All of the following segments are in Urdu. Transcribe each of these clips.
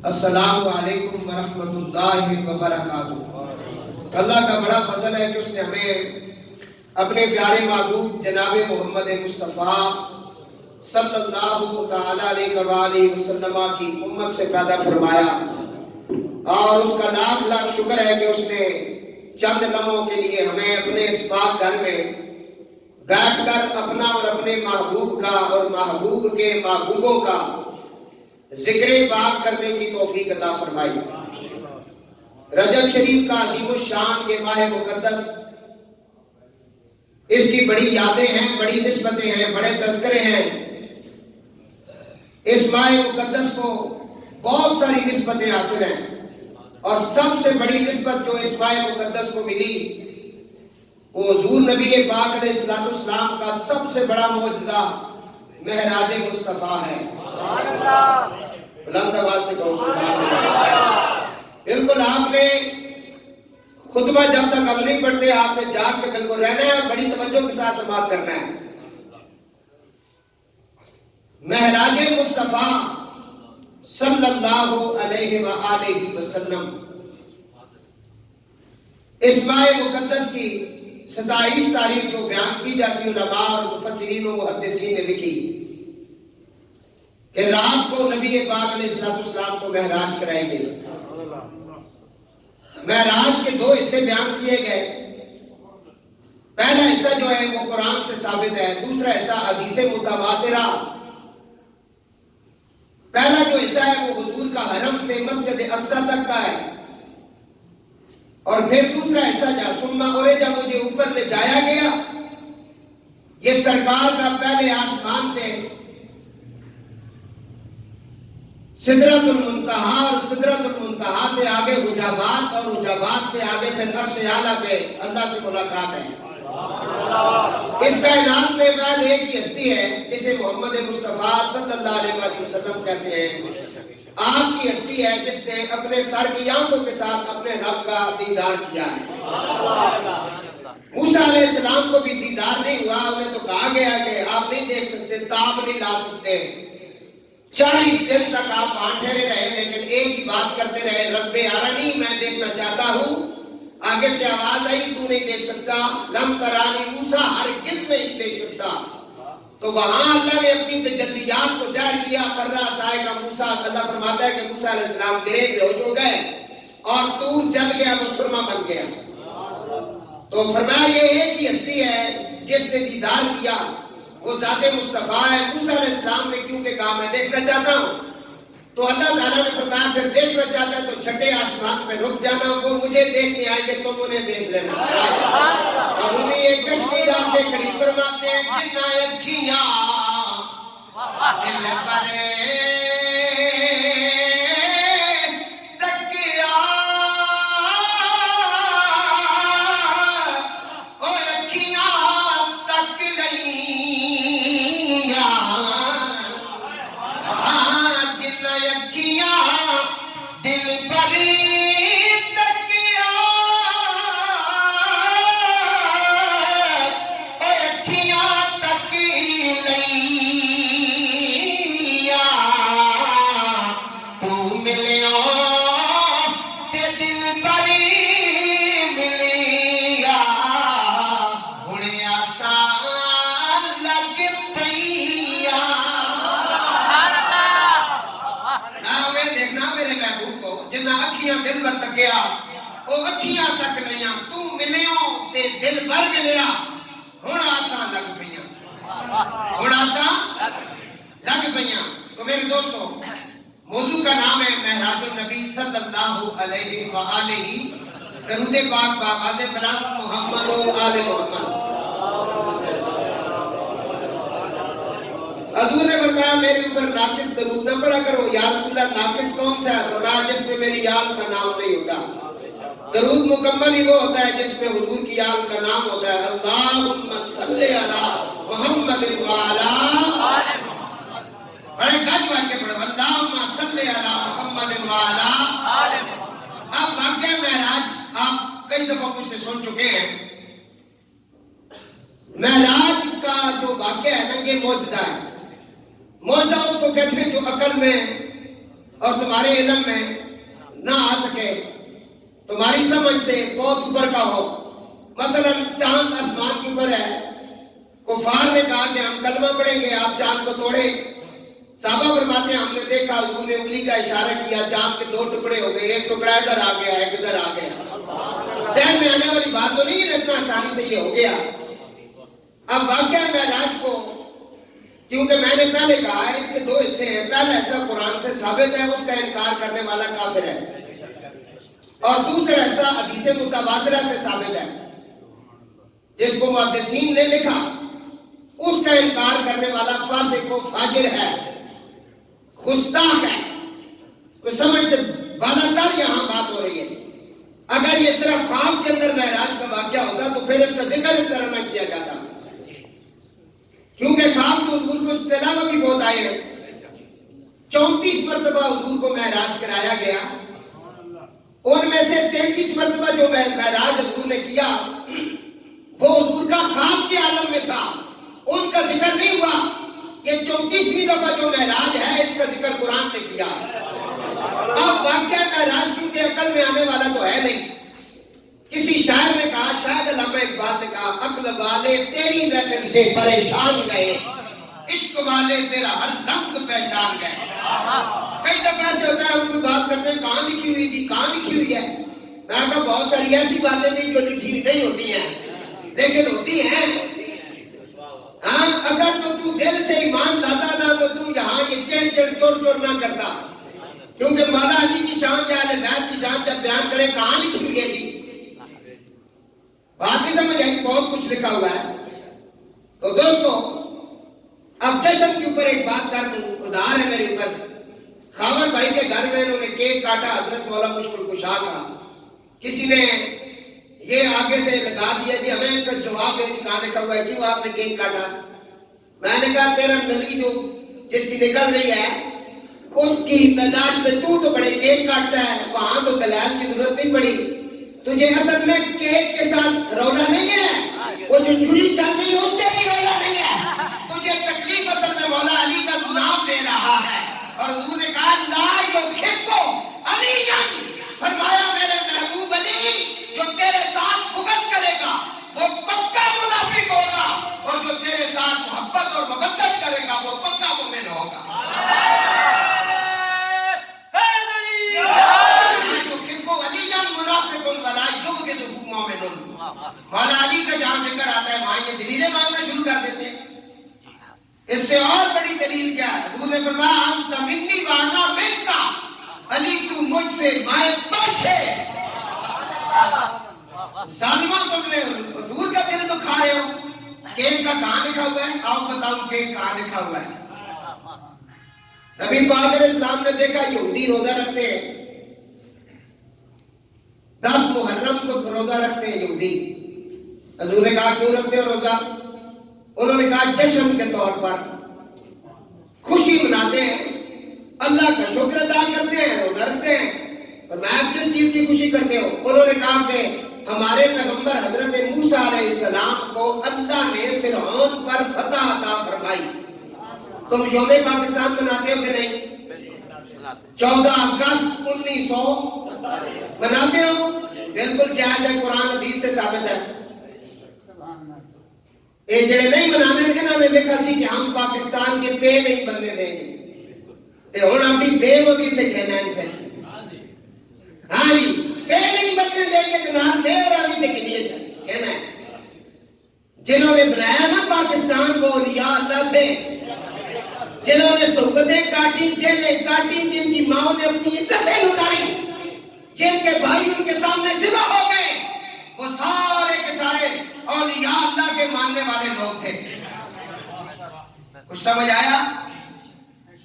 السلام علیکم ورحمۃ اللہ وبرکاتہ۔ اللہ کا بڑا فضل ہے کہ اس نے ہمیں اپنے پیارے محبوب جناب محمد مصطفیٰ صلی اللہ تعالیٰ علیہ وآلہ وسلم کی امت سے پیدا فرمایا، اور اس کا لاکھ لاکھ شکر ہے کہ اس نے چند لمحوں کے لیے ہمیں اپنے اس پاک گھر میں بیٹھ کر اپنا اور اپنے محبوب کا اور محبوب کے محبوبوں کا ذکر پاک کرنے کی توفیق عطا فرمائی۔ رجب شریف کا عظیم الشان یہ ماہ مقدس، اس کی بڑی یادیں ہیں، بڑی نسبتیں ہیں، بڑے تذکرے ہیں۔ اس ماہ مقدس کو بہت ساری نسبتیں حاصل ہیں، اور سب سے بڑی نسبت جو اس ماہ مقدس کو ملی وہ حضور نبی پاک علیہ السلام کا سب سے بڑا معجزہ معراج مصطفیٰ ہے۔ بلند آواز سے کہو سبحان اللہ۔ بالکل آپ نے خطبہ جب تک ہم نہیں پڑھتے آپ نے جاگ کے بالکل رہنا ہے اور بڑی توجہ کے ساتھ سماعت کرنا ہے۔ معراج مصطفیٰ صلی اللہ علیہ وآلہ وسلم، اس ماہ مقدس کی 27 تاریخ جو بیان کی جاتی علماء اور مفسرین و محدثین نے لکھی کہ رات کو نبی پاک علیہ السلام کو معراج کرائے گئے۔ معراج کے دو حصے بیان کیے گئے۔ پہلا حصہ جو ہے وہ قرآن سے ثابت ہے، دوسرا حصہ حدیث متواترہ۔ پہلا جو حصہ ہے وہ حضور کا حرم سے مسجد اقصی تک کا ہے، اور پھر دوسرا حصہ ثم عرج مجھے اوپر لے جایا گیا، یہ سرکار کا پہلے آسمان سے سدرۃ المنتہا، اور سدرۃ المنتہا سے آگے حجابات، اور حجابات سے آگے پھر عرش اعلیٰ پہ اللہ سے ملاقات ہے۔ اس کائنات میں بعد ایک ہی ہستی ہے جسے محمد مصطفیٰ صلی اللہ علیہ وسلم کہتے ہیں۔ آپ کی ہستی ہے جس نے اپنے سر کی آنکھوں کے ساتھ اپنے رب کا دیدار کیا ہے۔ موسیٰ علیہ السلام کو بھی دیدار نہیں ہوا، انہیں تو کہا گیا کہ آپ نہیں دیکھ سکتے، تاب نہیں لا سکتے۔ 40 دن تک آپ وہاں ٹھہرے رہے، لیکن ایک ہی بات کرتے رہے، رب ارنی، میں دیکھنا چاہتا ہوں۔ آگے سے آواز آئی، تو نہیں دیکھ سکتا، لم ترانی موسیٰ، ہرگز نہیں دیکھ سکتا۔ تو وہاں اللہ نے اپنی تجلیات کو ظاہر کیا، فرّا سائے کا موسیٰ، اللہ فرماتا ہے کہ موسیٰ علیہ السلام گرے بے ہوش ہو گئے، اور طور جل گیا، وہ سرما بن گیا۔ تو فرمایا یہ ایک ہی ہستی ہے جس نے دیدار کیا، وہ ذات مصطفیٰ ہے۔ موسیٰ علیہ السلام نے کیونکہ کہا میں دیکھنا چاہتا ہوں، تو اللہ تعالیٰ نے فرمایا پھر دیکھنا چاہتا ہے تو چھٹے آسمان پہ رک جانا، وہ مجھے دیکھنے آئیں گے، تم انہیں دیکھ لینا۔ اب ہمیں یہ کشتی رات پہ کھڑی فرماتے ہیں، جنہ اکھیاں دل برے دل بر تکیا، او اکھیاں تک لیاں، تو ملیوں تے دل بر ملیا، ہن آساں لگ پئیاں، ہن آساں لگ پئیاں۔ تو میرے دوستو، موضوع کا نام ہے معراج النبی صلی اللہ علیہ وآلہ، درود پاک بآواز بلند محمد و آل محمد۔ حضور نے فرمایا میرے اوپر ناقص درود نہ پڑھا کرو۔ یا رسول اللہ ناقص کون سا ہے؟ فرمایا جس میں میری آل کا نام نہیں ہوتا۔ درود مکمل ہی وہ ہوتا ہے جس میں حضور کی آل کا نام ہوتا ہے۔ اللہم صلی علی محمد وعلی آل محمد۔ بڑے گج بن کے پڑھو، اللہم صلی علی محمد وعلی آل محمد۔ اب واقعہ معراج آپ کئی دفعہ مجھ سے سن چکے ہیں۔ معراج کا جو واقعہ ہے نا، یہ معجزہ ہے۔ معجزہ اس کو کہتے ہیں جو عقل میں اور تمہارے علم میں نہ آ سکے، تمہاری سمجھ سے بہت اوپر کا ہو. مثلا چاند آسمان کے اوپر ہے، کفار نے کہا کہ ہم کلمہ پڑھیں گے، آپ چاند کو توڑیں. صحابہ فرماتے ہیں ہم نے دیکھا حضور نے انگلی کا اشارہ کیا، چاند کے 2 ٹکڑے ہو گئے، ایک ٹکڑا ادھر آ گیا، ایک ادھر آ گیا. ذہن میں آنے والی بات تو نہیں ہے، اتنا آسانی سے یہ ہو گیا. اب واقعہ معراج کو، کیونکہ میں نے پہلے کہا ہے اس کے 2 حصے ہیں. پہلا حصہ قرآن سے ثابت ہے، اس کا انکار کرنے والا کافر ہے، اور دوسرا حصہ حدیث متبادرہ سے ثابت ہے جس کو محدثین نے لکھا. اس کا انکار کرنے والا فاسق و فاجر ہے، گستاخ ہے. کوئی سمجھ سے بالاتر یہاں بات ہو رہی ہے. اگر یہ صرف خواب کے اندر معراج کا واقعہ ہوتا تو پھر اس کا ذکر اس طرح نہ کیا جاتا، کیونکہ خواب تو حضور کو اس کے علاوہ بھی بہت آئے ہیں. 34 مرتبہ حضور کو معراج کرایا گیا، ان میں سے 33 مرتبہ جو معراج حضور نے کیا وہ حضور کا خواب کے عالم میں تھا، ان کا ذکر نہیں ہوا. یہ 34ویں دفعہ جو معراج ہے اس کا ذکر قرآن نے کیا. اب واقعہ معراج کیونکہ عقل میں آنے والا تو ہے نہیں. کسی شاعر نے کہا، شاید علامہ اقبال نے کہا، عقل والے تیری محفل سے پریشان گئے، عشق والے تیرا ہر رنگ پہچان گئے. کئی دفعہ ایسے ہوتا ہے ہم کوئی بات کرتے ہیں کہاں لکھی ہوئی تھی، کہاں لکھی ہوئی ہے. میں کہا بہت ساری ایسی باتیں بھی جو لکھی ہوئی نہیں ہوتی ہیں لیکن ہوتی ہیں. ہاں اگر تو دل سے ایمان لاتا نہ تو یہاں یہ چڑ چڑ چور چور نہ کرتا، کیونکہ مولا علی کی شان یا اہل بیت کی شان جب بیان کرے کہاں لکھی ہوئی ہے جی. بات نہیں سمجھ آئی، بہت کچھ لکھا ہوا ہے. تو دوستو اب جشن کے اوپر ایک بات کر دوں، ادھار ہے میرے اوپر. خاور بھائی کے گھر میں انہوں نے کیک کاٹا، حضرت مولا مشکل کشا کا. کسی نے یہ آگے سے لگا دیا کہ ہمیں اس کا جواب دینے کہاں لکھا ہوا ہے، کیوں آپ نے کیک کاٹا. میں نے کہا تیرا نلی جو جس کی نکل رہی ہے اس کی پیدائش میں تو بڑے کیک کاٹتا ہے، وہاں تو دلائل کی ضرورت نہیں پڑی. تجھے اصل میں کیک کے ساتھ رولا نہیں ہے، وہ جو چھری چل رہی ہے اس سے بھی رولا نہیں ہے. تجھے تکلیف اصل میں مولا علی کا نام دے رہا ہے. اور حضور نے کہا لا یحب علی، فرمایا میرے محبوب علی جو تیرے ساتھ بغض کرے گا وہ پکا منافق ہوگا، اور جو تیرے ساتھ محبت اور مودت کرے گا وہ پکا مومن ہوگا. مولا علی کا جہاں ذکر آتا ہے وہاں یہ دلیلیں مانگنا شروع کر دیتے ہیں. اس سے اور بڑی دلیل کیا ہے؟ حضور نے فرمایا انت منی وانا منکا، علی تو مجھ سے میں تجھ سے. ظالمہ تم نے حضور کا دل دکھا رہے ہو. کیک کا کہاں لکھا ہوا ہے؟ آپ بتاؤ کیک کہاں لکھا ہوا ہے؟ نبی پاک علیہ السلام نے دیکھا یہودی روزہ رکھتے ہیں، 10 محرم کو روزہ رکھتے ہیں یہودی. حضور نے کہا کیوں رکھتے ہو روزہ؟ انہوں نے کہا جشن کے طور پر خوشی مناتے ہیں، اللہ کا شکر ادا کرتے ہیں، روزہ رکھتے ہیں. اور میں آپ کس چیز کی خوشی کرتے ہو؟ انہوں نے کہا کہ ہمارے پیغمبر حضرت موسیٰ علیہ السلام کو اللہ نے فرعون پر فتح عطا فرمائی. تم یوم پاکستان مناتے ہو کہ نہیں؟ 14 اگست 1900 مناتے ہو؟ بالکل جائز ہے، قرآن حدیث سے ثابت ہے. یہ جڑے نہیں منانے کے انہوں نے لکھا سی کہ ہم پاکستان کے پے نہیں بننے دیں گے، تے ہن اپنی پے وہ بھی تے کہنا ہے پھر. ہاں جی پے نہیں بننے دیں گے جناب، میرا بھی تے کلیے کہنا ہے. جنہوں نے بنایا نا پاکستان کو اولیاء اللہ تھے، جنہوں نے صحبتیں کاٹی، جیلیں کاٹی، جن کی ماں نے اپنی عزتیں لٹائی، جن کے بھائی ان کے سامنے ذبح ہو گئے، وہ سارے کے سارے اولیاء اللہ کے ماننے والے لوگ تھے. کچھ سمجھ آیا؟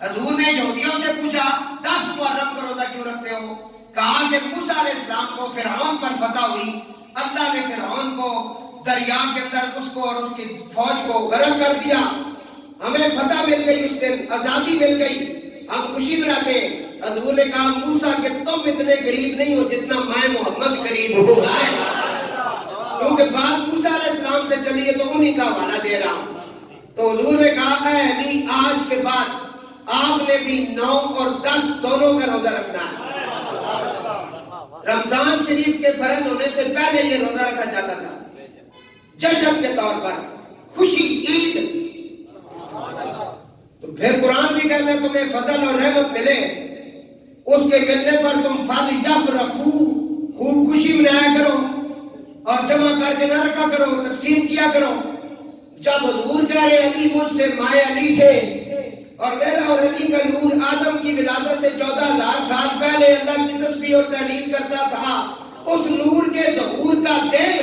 حضور نے یہودیوں سے پوچھا 10 محرم کا روزہ کیوں رکھتے ہو؟ کہا کہ موسیٰ علیہ السلام کو فرعون پر فتح ہوئی، اللہ نے فرعون کو دریا کے اندر اس کو اور اس کی فوج کو غرق کر دیا، ہمیں فتح مل گئی، اس دن آزادی مل گئی، ہم خوشی مناتے ہیں. حضور نے کہا موسیٰ کہ تم اتنے قریب نہیں ہو جتنا میں محمد قریب ہوں، کیونکہ بات موسیٰ علیہ السلام سے چلی ہے تو انہی کا حوالہ دے رہا ہوں. تو حضور نے کہا اے علی آج کے بعد آپ نے بھی 9 اور 10 دونوں کا روزہ رکھنا ہے۔ رمضان شریف کے فرض ہونے سے پہلے یہ روزہ رکھا جاتا تھا جشن کے طور پر، خوشی، عید۔ تو پھر قرآن بھی کہتا ہے تمہیں فضل اور رحمت ملے، اس کے ملنے پر تم فَلْيَفْرَحُوا، خوب خوشی منایا کرو اور جمع کر کے نہ رکھا کرو، تقسیم کیا کرو۔ جب حضور کہہ رہے علی مجھ سے، مائے علی سے، اور میرا اور علی کا نور آدم کی ولادت سے 14,000 سال پہلے اللہ کی تسبیح اور تحلیل کرتا تھا، اس نور کے ظہور کا دن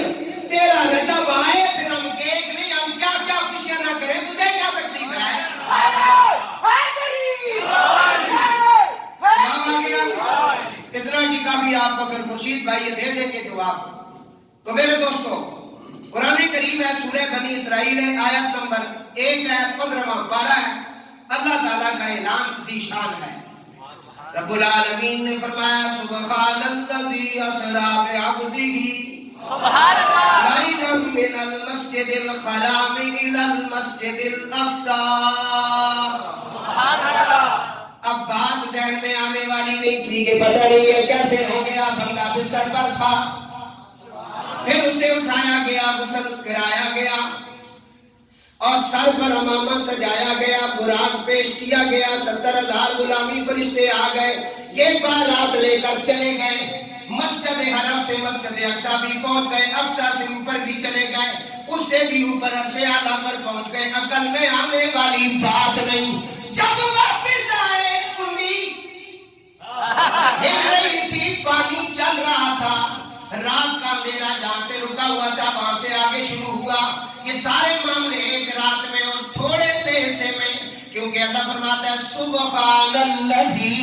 13 رجب آئے، پھر ہم کیک نہیں، ہم کیا کیا خوشیاں نہ کریں، تجھے کیا تکلیف ہے؟ جواب آ گیا؟ اتنا جی کافی آپ کو پھر مرشید بھائی یہ دے دیں گے جواب۔ تو میرے دوستو، قرآن کریم ہے، سورہ بنی اسرائیل ہے، آیت نمبر 1 ہے، 15واں 12 ہے۔ اللہ تعالیٰ کا اعلان ذی شان ہے۔ رب العالمین نے فرمایا سبحان الذی اسری بعبدہ سبحان اللہ لیلا من المسجد الحرام الی المسجد الاقصی سبحان اللہ۔ اب بات ذہن میں آنے والی نہیں تھی کہ پتہ نہیں یہ کیسے ہو گیا، بندہ بستر پر تھا، پھر اسے اٹھایا گیا، غسل کرایا گیا اور سر پر امامہ سجایا گیا، براق پیش کیا گیا، 70,000 غلامی فرشتے آ گئے، یہ بارات لے کر چلے گئے، مسجد حرم سے مسجد اقصی بھی پہنچ گئے، اقصی سے اوپر بھی چلے گئے، اس سے بھی اوپر عرش اعلیٰ پر پہنچ گئے۔ عقل میں آنے والی بات نہیں۔ جب واپس آئے کنڈی ہل رہی تھی، پانی چل رہا تھا، رات کا اندھیرا جہاں سے رکا ہوا تھا وہاں سے آگے شروع ہوا۔ یہ سارے معاملے ایک رات میں اور تھوڑے سے حصے میں، کیونکہ اللہ فرماتا ہے سبحان الذی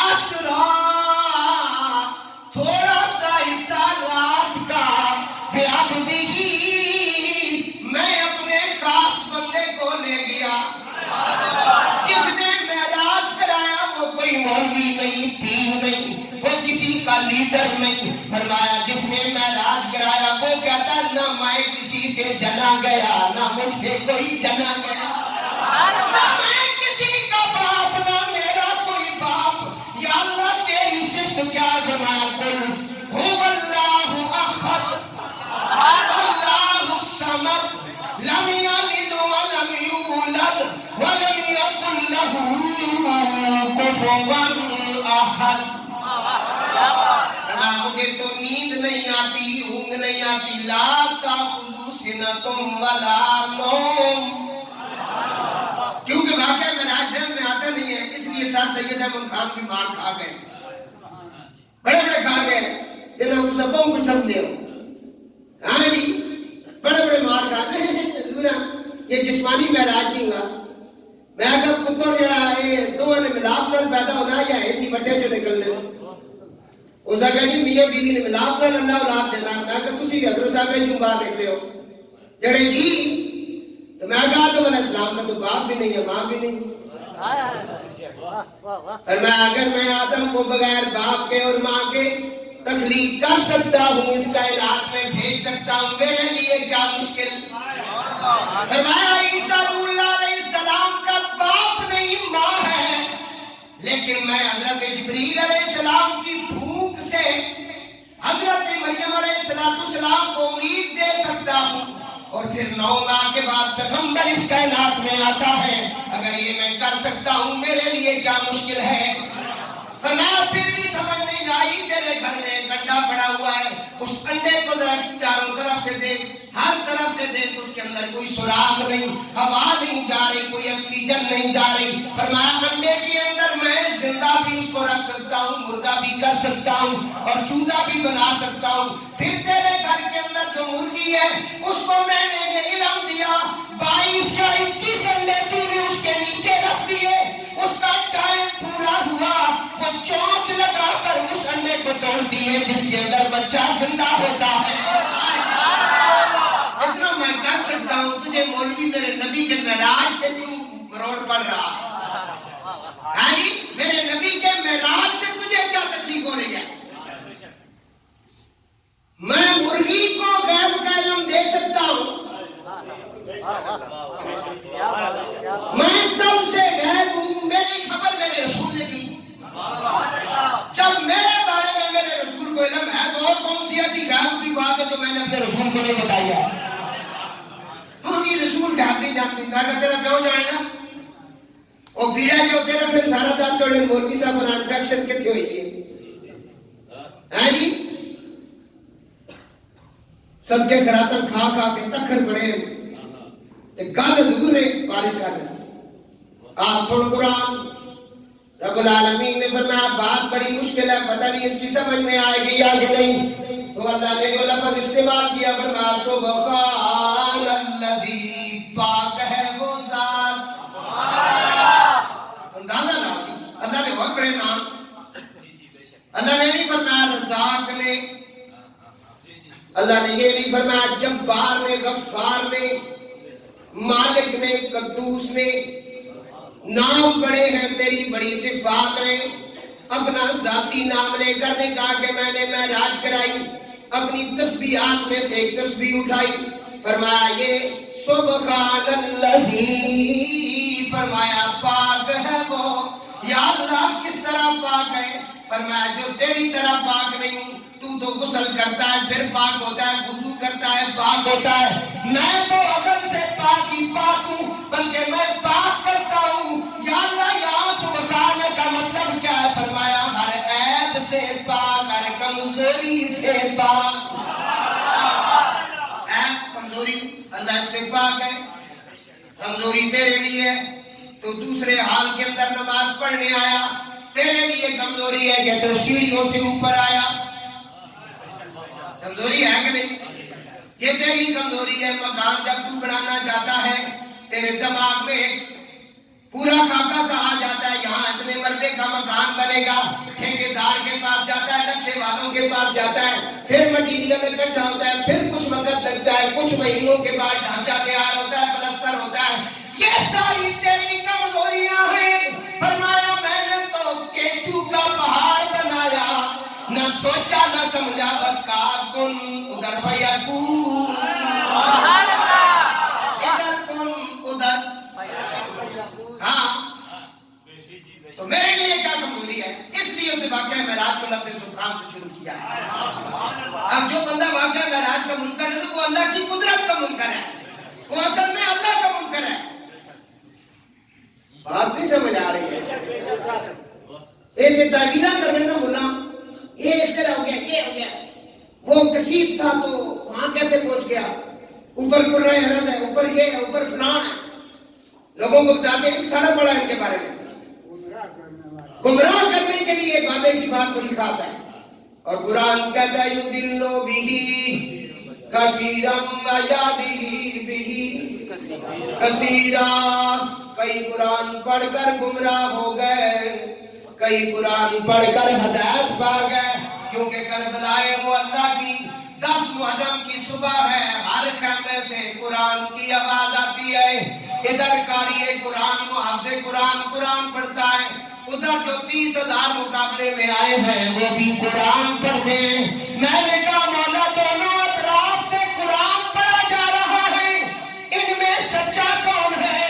اسری، تھوڑا سا حصہ رات کا، بعبدہ، میں اپنے خاص بندے کو لے گیا۔ جس نے معراج کرایا وہ کوئی مولوی نہیں، پیر نہیں، وہ کسی کا لیڈر نہیں۔ فرمایا جس نے معراج کرایا وہ کہتا نہ میں کسی سے جنا گیا، نہ مجھ سے کوئی جنا گیا، نہ میں کسی کا باپ، نہ میرا کوئی باپ۔ یا اللہ تیری صفت کیا؟ فرمایا قل هو اللہ احد اللہ الصمد لم یلد ولم یولد ولم یکن له کفوا احد۔ مجھے تو نیند نہیں آتی، اونگ نہیں آتی، لا تأخذہ سنۃ ولا نوم، کیونکہ واقعہ معراج ذہن میں آتا نہیں ہے، اس لیے سر سید احمد خان بھی مار کھا گئے، بڑے بڑے کھا گئے، جنہوں کو سبوں کو سب لے ہو، ہاں جی بڑے بڑے مار کھا گئے۔ یہ جسمانی معراج نہیں ہوا، میں اگر پتر جڑا ہے دونوں نے ملاپ نال پیدا ہونا یا ہے جی بڑے جو نکلنے، اس نے کہا جی میاں بیوی نے ملاپ نال اللہ اولاد دینا، میں کہا تسی بھی حضرت صاحب کیوں باہر نکلے ہو جڑے جی؟ تو میں کہا آدم علیہ السلام کا تو باپ بھی نہیں ہے، ماں بھی نہیں ہے، اور میں اگر میں آدم کو بغیر باپ کے اور ماں کے تخلیق کر سکتا ہوں، اس کائنات میں بھیج سکتا ہوں، میرے لیے کیا مشکل؟ فرمایا عیسیٰ روح اللہ علیہ السلام کا باپ نہیں ماں ہے، لیکن میں حضرت جبریل علیہ السلام کی بھوک سے حضرت مریم علیہ السلام کو امید دے سکتا ہوں، اور پھر 9 ماہ کے بعد پیغمبر اس کائنات میں آتا ہے۔ اگر یہ میں کر سکتا ہوں میرے لیے کیا مشکل ہے؟ فرمایا پھر بھی سمجھ نہیں آئی، تیرے گھر میں ایک انڈا پڑا ہوا ہے، اس انڈے کو ذرا چاروں طرف سے دیکھ، ہر طرف سے دیکھ، اس کے اندر کوئی سوراخ نہیں، ہوا نہیں جا رہی، کوئی آکسیجن نہیں جا رہی۔ فرمایا انڈے کے اندر میں زندہ بھی اس کو رکھ سکتا ہوں، مردہ بھی کر سکتا ہوں، اور چوزا بھی بنا سکتا ہوں۔ پھر تیرے گھر کے اندر جو مرغی ہے اس کو میں نے یہ علم دیا، 22 یا 21 انڈے تو نے اس کے نیچے رکھ دیے، اس کا ٹائم پورا ہوا، وہ چونچ لگا کر اس انڈے کو توڑ دیے جس کے اندر بچہ زندہ ہوتا ہے۔ اتنا میں کر سکتا ہوں، تجھے مولوی میرے نبی کے معراج سے کیوں مروڑ پڑ رہا ہے؟ ہاں جی میرے نبی کے معراج سے تجھے کیا تکلیف ہو رہی ہے؟ میں مرغی کو غیب کا علم دے سکتا ہوں، میں سب سے نے بتایا. ہاں یہ رسول کا آپ نہیں جانتے. میں کہا تیرا پیو جاننا وہ بیڑا جو تیرا اپنے سارا 10 سوڑے مولوی صاحب بنا انفیکشن کتنی ہوئی ہے ہاں جی صدقے خراتم کھا کھا کے تکھر بڑے تے گل حضور نے بارک کر سن قرآن. رب العالمین نے فرمایا بات بڑی مشکل ہے پتہ نہیں اس کی سمجھ میں آئے گی یا کہ نہیں. تو اللہ نے جو لفظ استعمال کیا فرمایا سبحان الذی پاک ہے وہ ذات. اندازہ نہ اللہ نے بہت بڑے نام. اللہ نے نہیں فرمایا رزاق نے, اللہ نے یہ نہیں فرمایا جبار نے, غفار نے, مالک نے, قدوس نے. نام بڑے ہیں تیری بڑی صفات ہیں. اپنا ذاتی نام لے کر نے کہا کہ میں نے معراج کرائی, اپنی تسبیحات میں سے ایک تسبیح اٹھائی, فرمایا یہ سبحان اللذی, فرمایا پاک ہے وہ. یا اللہ کس طرح پاک ہے؟ فرمایا جو تیری طرح پاک نہیں ہوں. تو غسل کرتا ہے پھر پاک ہوتا ہے, وضو کرتا ہے پاک ہوتا ہے. میں تو اصل سے پاک ہی پاک ہوں, بلکہ میں پاک کرتا ہوں. یا اللہ یہاں سبحان کا مطلب کیا ہے؟ فرمایا ہر عیب سے پاک, ہر کمزوری سے پاک. عیب کمزوری اللہ سے پاک ہے. کمزوری تیرے لیے تو دوسرے حال کے اندر نماز پڑھنے آیا, تیرے لیے کمزوری ہے کہ تو سیڑھیوں سے اوپر آیا. کمزوری ہے کہ نہیں؟ یہ تیری کمزوری ہے. مکان جب تو بنانا چاہتا ہے تیرے دماغ میں پورا خاکہ سا آ جاتا ہے یہاں اتنے مرلے کا مکان بنے گا. ٹھیکیدار کے پاس جاتا ہے, نقشے والوں کے پاس جاتا ہے, پھر مٹیریل اکٹھا ہوتا ہے, پھر کچھ وقت لگتا ہے, کچھ مہینوں کے بعد ڈھانچہ تیار ہوتا ہے, پلستر ہوتا ہے. یہ ساری تیری کمزوریاں ہیں. فرمایا میں نے تو کیٹو کا پہاڑ بنایا, نہ سوچا نہ سمجھا, بس کہا کن ادھر فیکون. ادھر کن ادھر. ہاں تو میرے لیے کیا کمزوری ہے؟ اس لیے اس نے واقعہ معراج کو لفظ سبحان سے شروع کیا ہے. اب جو بندہ واقعہ معراج کا منکر ہے وہ اللہ کی قدرت کا منکر ہے, وہ اصل میں اللہ کا منکر ہے. بات نہیں سمجھ آ رہی ہے. ایک تعویلہ کرنے نہ بولا یہ اس طرح ہو گیا, یہ ہو گیا, وہ کثیف تھا تو وہاں کیسے پہنچ گیا, اوپر قرہ حرز ہے, اوپر یہ ہے, اوپر فلان ہے. لوگوں کو بتاتے ہیں سارا پڑھا ان کے بارے میں. گمراہ کرنے کے لیے بابے کی بات بڑی خاص ہے. اور قرآن کہتا ہے یُضِلُّ بِهِ کَثِیرًا وَیَهْدِی بِهِ کَثِیرًا. کئی قرآن پڑھ کر گمراہ ہو گئے, کئی قرآن پڑھ کر ہدایت پا گئے. کیونکہ کربلائے وہ اللہ کی 10 محرم کی صبح ہے, ہر خیمے سے قرآن کی آواز آتی ہے. ادھر قاری قرآن محافظ قرآن پڑھتا ہے, ادھر جو 30,000 مقابلے میں آئے ہیں وہ بھی قرآن پڑھتے ہیں. میں نے کہا مولا دونوں اطراف سے قرآن پڑھا جا رہا ہے, ان میں سچا کون ہے,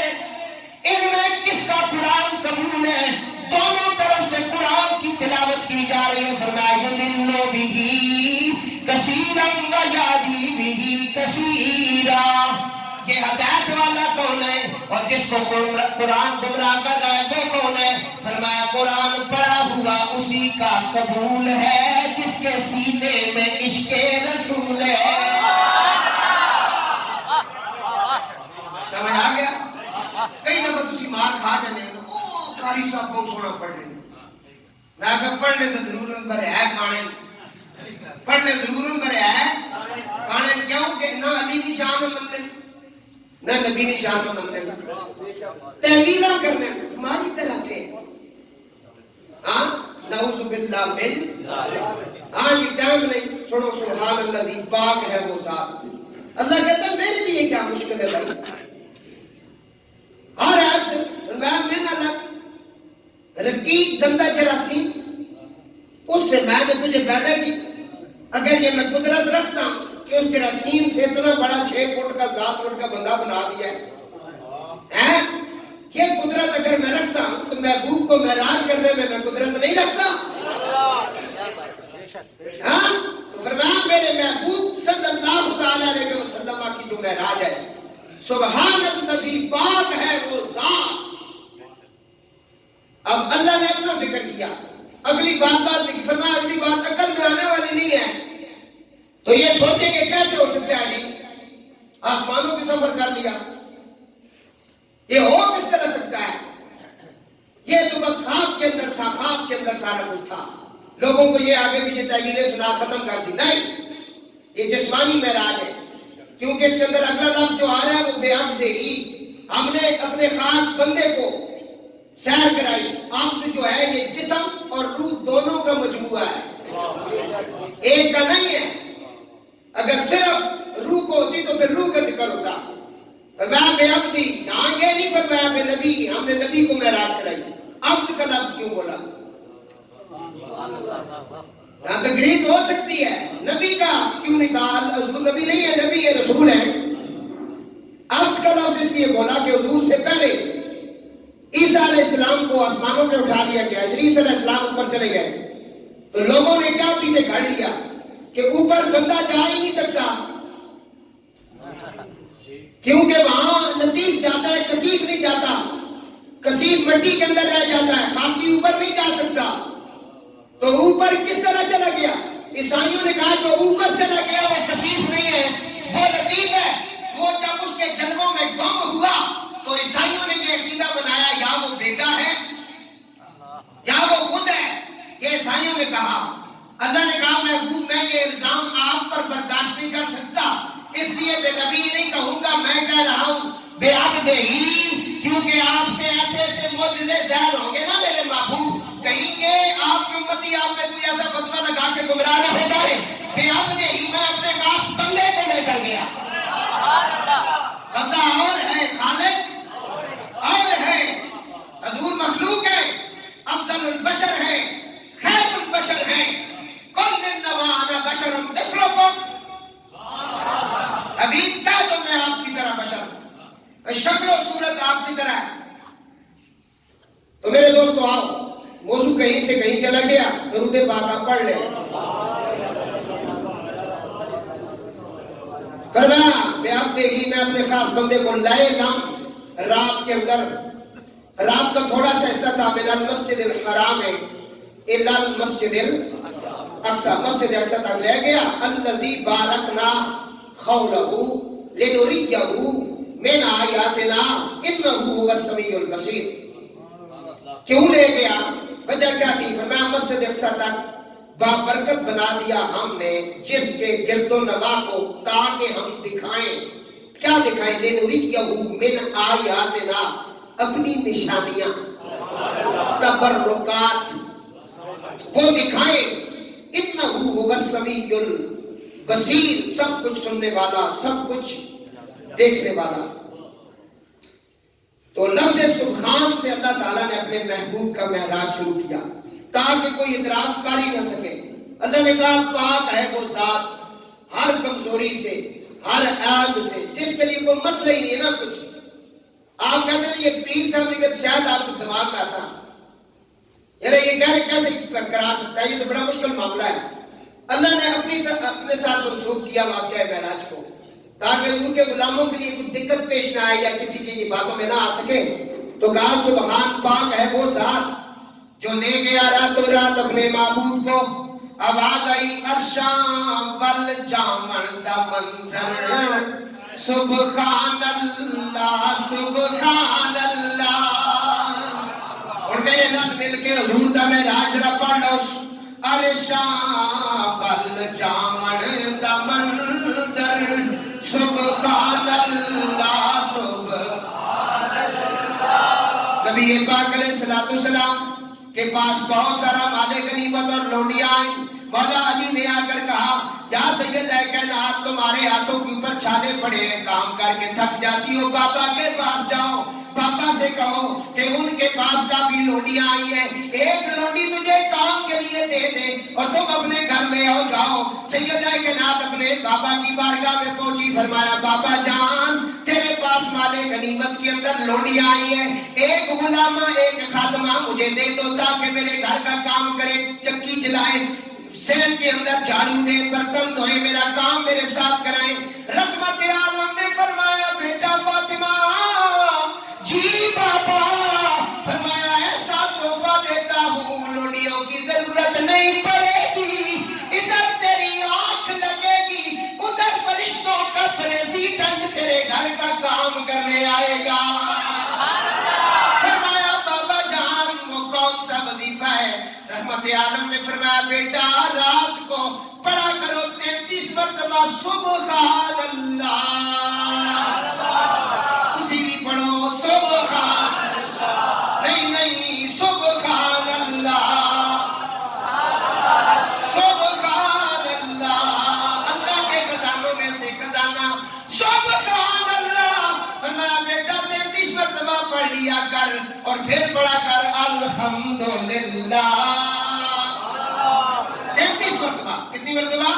ان میں کس کا قرآن قبول ہے؟ دونوں طرف سے قرآن کی تلاوت کی جا رہی ہے. فرمایا یُضِلُّ بِهِ کَثِیرًا وَیَهْدِی بِهِ کَثِیرًا. یہ ہدایت والا کون ہے اور جس کو قرآن گمراہ کر رہا ہے وہ کون ہے؟ فرمایا قرآن پڑھا ہوا اسی کا قبول ہے جس کے سینے میں عشق رسول ہے. سمجھ آ گیا؟ کئی دفعہ تسی مار کھا جانے او قاری صاحب کو سونا پڑھ لیں. میں کہا پڑھنے تو ضرور ان پر ہے کھانے, پڑھنے ضرور ان پر ہے کھانے. کیوں کہ نہ علی کی شان میں مننے نہ نبی نے شان میں مننے تحویلہ کرنے ہماری طرح تھے. ہاں نعوذ باللہ من ہاں یہ ٹائم نہیں. سنو سبحان اللہ پاک ہے وہ ذات. اللہ کہتا ہے میرے لیے کیا مشکل ہے بھائی, ہر عیب سے میں نہ لگ رقیق گندا جراثیم اس سے میں نے تجھے پیدا کی. اگر یہ میں قدرت رکھتا ہوں کہ اس جراثیم سے اتنا بڑا 6 فٹ کا 7 فٹ کا بندہ بنا دیا ہے, یہ قدرت اگر میں رکھتا ہوں تو محبوب کو معراج کرنے میں قدرت نہیں رکھتا. ہاں تو فرمایا میرے محبوب صلی اللہ تعالیٰ علیہ وسلم کی جو معراج ہے، سبحان الذی، پاک ہے وہ ذات۔ اب اللہ نے اپنا ذکر کیا، اگلی بات فرمایا اگلی بات عقل میں آنے والی نہیں ہے۔ تو یہ سوچیں کہ کیسے ہو سکتا ہے جی، آسمانوں کی سفر کر لیا، یہ ہو کس طرح سکتا ہے؟ یہ تو بس خواب کے اندر تھا، خواب کے اندر سارا کچھ تھا، لوگوں کو یہ آگے پیچھے تعبیریں سنا ختم کر دی۔ نہیں، یہ جسمانی معراج ہے، کیونکہ اس کے اندر اگلا لفظ جو آ رہا ہے وہ بے عبدہ، ہم نے اپنے خاص بندے کو سیر کرائی۔ عبد جو ہے یہ جسم اور روح دونوں کا مجموعہ ہے، ایک کا نہیں ہے۔ اگر صرف روح کو ہوتی تو پھر روح کا ذکر ہوتا۔ فرمایا بے عبدہ، یہاں یہ نہیں فرمایا بے نبی، ہم نے نبی کو معراج کرائی۔ عبد کا لفظ کیوں بولا؟ یہاں تقریر ہو سکتی ہے، نبی کا کیوں نہیں کہا؟ حضور نبی نہیں ہے، نبی ہے، رسول ہے۔ عبد کا لفظ اس لیے بولا کہ حضور سے پہلے عیسیٰ علیہ السلام کو آسمانوں پہ اٹھا لیا گیا، ادریس علیہ السلام اوپر چلے گئے، تو لوگوں نے کیا پیچھے گھڑ لیا کہ اوپر بندہ جا ہی نہیں سکتا، کیونکہ وہاں لطیف جاتا ہے، کثیف نہیں جاتا، کثیف مٹی کے اندر رہ جاتا ہے، خاکی اوپر نہیں جا سکتا۔ تو اوپر کس طرح چلا گیا؟ عیسائیوں نے کہا جو اوپر چلا گیا وہ کثیف نہیں ہے، وہ لطیف ہے۔ وہ جب اس کے جنموں میں گم ہوا تو عیسائیوں نے یہ عقیدہ بنایا یا وہ بیٹا ہے یا وہ خود ہے۔ یہ عیسائیوں نے کہا۔ اللہ نے کہا محبوب میں یہ الزام آپ پر برداشت نہیں کر سکتا، اس لیے بے نبی نہیں کہوں گا، میں کہہ رہا ہوں بے عبدہ، کیونکہ آپ سے ایسے ایسے معجزے ظاہر ہوں گے نا میرے محبوب، کہیں گے آپ کی امتی آپ میں کوئی ایسا فتویٰ لگا کے گمراہ نہ ہو جائے۔ بے عبدہ میں اپنے خاص بندے کو لے کر گیا۔ بندہ اور ہے، خالق اور ہے، حضور مخلوق ہے، افضل البشر ہے، خیر البشر ہے، قل انما انا بشر مثلکم، ابھی کہہ دو میں آپ کی طرح بشر ہوں، شکل و صورت آپ کی طرح ہے۔ تو میرے دوستو آؤ، موضوع کہیں سے کہیں چلا گیا، درود پاک آپ پڑھ لیں۔ فرمایا بے عبدہ میں اپنے خاص بندے کو لائے لم، رات کے اندر، رات کا تھوڑا سا حصہ تھا، من المسجد الحرام الی المسجد الاقصی، مسجد اقصی تک لے گیا، الذی بارکنا حولہ لنریہ من آیاتنا انہ هو السمیع البصیر۔ کیوں لے گیا؟ وجہ کیا تھی؟ فرمایا مسجد اقصی تک بابرکت بنا دیا ہم نے جس کے گرد و نواح کو، تاکہ ہم دکھائیں، کیا دکھائیں؟ لنریہ من آیاتنا، اپنی نشانیاں، تبرکات وہ دکھائیں۔ انہ هو السمیع البصیر، سب کچھ سننے والا، سب کچھ دیکھنے والا۔ تو لفظ سبحان سے اللہ تعالیٰ نے اپنے محبوب کا معراج شروع کیا تاکہ کوئی اعتراض کر ہی نہ سکے۔ اللہ نے کہا پاک ہے وہ ذات ہر کمزوری سے، ہر عیب سے، جس کے لیے کوئی مسئلہ ہی نہیں ہے نا کچھ۔ آپ کہتے ہیں یہ پیر صاحب نے کہ شاید آپ کے دماغ میں آتا، یار یہ کہہ رہے کیسے کرا سکتا ہے، یہ تو بڑا مشکل معاملہ ہے۔ اللہ نے اپنے ساتھ منسوخ کیا واقعہ معراج کو تاکہ حضور کے غلاموں کے لیے کوئی دقت پیش نہ آئے یا کسی کی یہ باتوں میں نہ آ سکے۔ تو کہا سبحان، پاک ہے وہ ذات جو لے گیا راتوں رات اپنے محبوب کو۔ آواز آئی عرشاں ول جامن دا منظر، سبحان اللہ سبحان اللہ۔ اور میرے نال مل کے حضور دا معراج را پڑھ لو، عرشاں ول جامن دا منظر، سبحان اللہ سبحان اللہ۔ نبی پاک علیہ السلام کے پاس بہت سارا مال غنیمت اور لونڈیاں آئیں۔ مولا علی نے آ کر کہا یا سید اے کائنات، تمہارے ہاتھوں کے اوپر چھالے پڑے ہیں، کام کر کے تھک جاتی ہو، بابا کے پاس جاؤ، پاپا سے کہو کہ ان کے پاس کافی لونڈیاں آئی ہیں، ایک لونڈی تجھے کام کے لیے دے دے اور تم اپنے گھر لے آؤ جاؤ۔ سیدہ کائنات اپنے بابا کی بارگاہ میں پہنچی، فرمایا بابا جان تیرے پاس مال غنیمت کے اندر لونڈیاں آئی ہیں، ایک غلامہ ایک خادمہ مجھے دے دو تاکہ میرے گھر کا کام کرے، چکی چلائے، سیر حسین کے اندر جھاڑو دے، برتن دھوئے، میرا کام میرے ساتھ کرائیں۔ رحمت عالم نے فرمایا بیٹا فاطمہ، جی بابا، فرمایا ایسا تحفہ دیتا ہوں لوڈیوں کی ضرورت نہیں پڑے گی، ادھر تیری آنکھ لگے گی، ادھر فرشتوں کا پریزیڈنٹ تیرے گھر کا کام کرنے آئے گا۔ فرمایا بابا جان وہ کون سا وظیفہ ہے؟ رحمت عالم نے فرمایا بیٹا رات کو پڑھا کرو 33 مرتبہ سبحان اللہ، اسی بھی پڑھو سبحان اللہ، نہیں سبحان اللہ، سبحان اللہ، اللہ کے خزانوں میں سے خزانہ سبحان اللہ۔ فرمایا بیٹا 33 مرتبہ پڑھ لیا کر اور پھر پڑھا کر الحمدللہ 33 مرتبہ۔ کتنی مرتبہ؟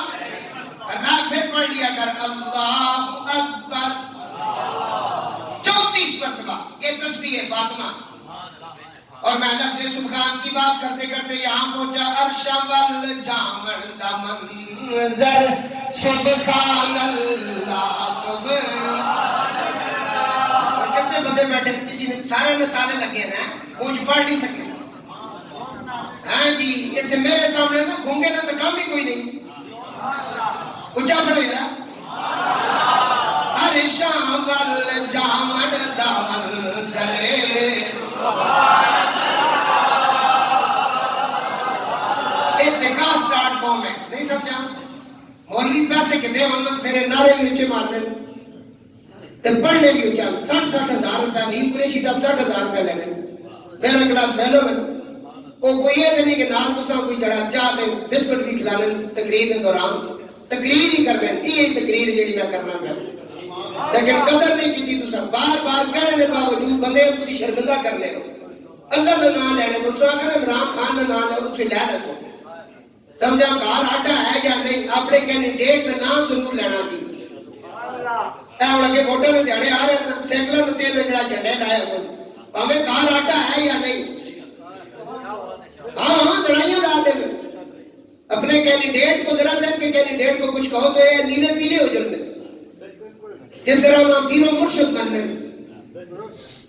پھر پڑھ لیا کر اللہ اکبر 34 مرتبہ۔ یہ تسبیح ہے فاطمہ۔ اور میں لفظ سبحان کی بات کرتے کرتے یہاں پہنچا، عرش والجامع دا منظر سبحان اللہ سبحان اللہ۔ اور کتنے بندے بیٹھے، کسی نے سارے میں تالے لگے نا، کچھ پڑھ نہیں سکتے۔ ہاں جی یہ میرے سامنے نا گھونگے نا تو کام ہی کوئی نہیں۔ اچھا پڑھو یار، عرش والجامع دا منظر اتقاء سٹارٹ قوم ہے، نہیں سمجھا؟ مولوی پیسے کے دے محمد پھر نعرے بھی اچھے مارنے تے پڑھنے بھی اچھا 60 ہزار روپے نہیں، قریشی صاحب 60 ہزار روپے لینے میرا کلاس فیلو میں وہ کوئی یہ نہیں کہ نال تساں کوئی جڑا چاہ دے بسکٹ بھی کھلانے تقریر کے دوران تقریر ہی کر رہے، یہ تقریر جڑی میں کرنا پیا، لیکن قدر نہیں کی تساں بار بار کہنے کے باوجود بندے تسی شرمندہ کرنے ہو۔ اللہ نے نام لینے تو سو کہ عمران خان نے نام لے اسے لے دسو، سمجھا گھر آٹا ہے یا نہیں، اپنے کینڈیڈیٹ کا نام ضرور لینا جی۔ اے ہن اگے ووٹاں دے دیہڑے آ رہے ہیں، سینکڑوں تے جڑا جھنڈے لائے سن ہمیں گھر آٹا ہے یا نہیں، ہاں لڑائیاں لا دیں اپنے کینڈیڈیٹ کو، ذرا سے کے کینڈیڈیٹ کو کچھ کہو تو یہ نیلے پیلے ہو جاتے جس طرح ہم پیر و مرشد بننے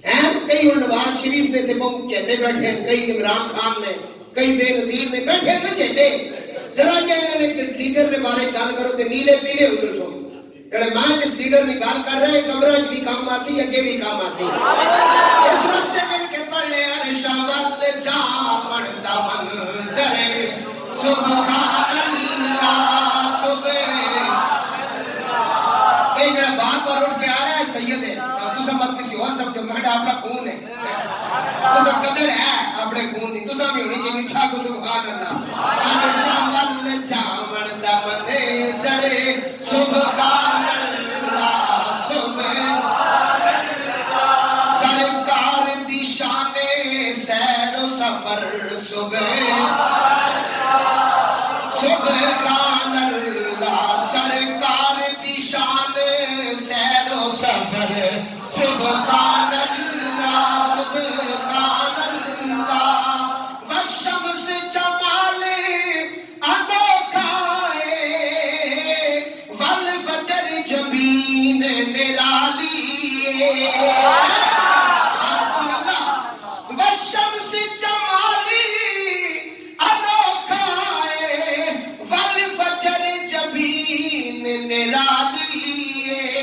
ہیں۔ کئی نواز شریف نے تھے بہت چہتے بیٹھے، کئی عمران خان نے، کئی بے نظیر نے بیٹھے نہ چہتے، ذرا کہ انہوں نے لیڈر نے بارے گل کرو تو نیلے پیلے ہو جاتے سو کہ میں جس لیڈر نے گل کر رہے ہیں قبریں بھی کام آسی، اگے بھی کام آسی۔ اس راستے مل کے پڑھ لے عرش والجامع دا منظر سبحان اللہ سبحان اللہ۔ یہ جڑا بار بار اٹھ کے آ رہا ہے سید ہے، تسا مت کسی اور سمجھو، میرا اپنا خون ہے، تسا قدر ہے اپنے خون دی، تسا بھی ہونی چاہیے چھا کو سبحان اللہ۔ عرش والجامع دا منظر سبحان اللہ سبحان اللہ۔ سرکار دی شان سیر و سفر سبحان سبحان اللہ۔ سرکار دی شان سیر و سفر سبحان اللہ سبحان اللہ۔ والشمس جمال انوکھا ہے، والفجر جبین نرالی ہے۔ والشمس جمالی انوکھا ہے، والفجر جبین نرالی ہے۔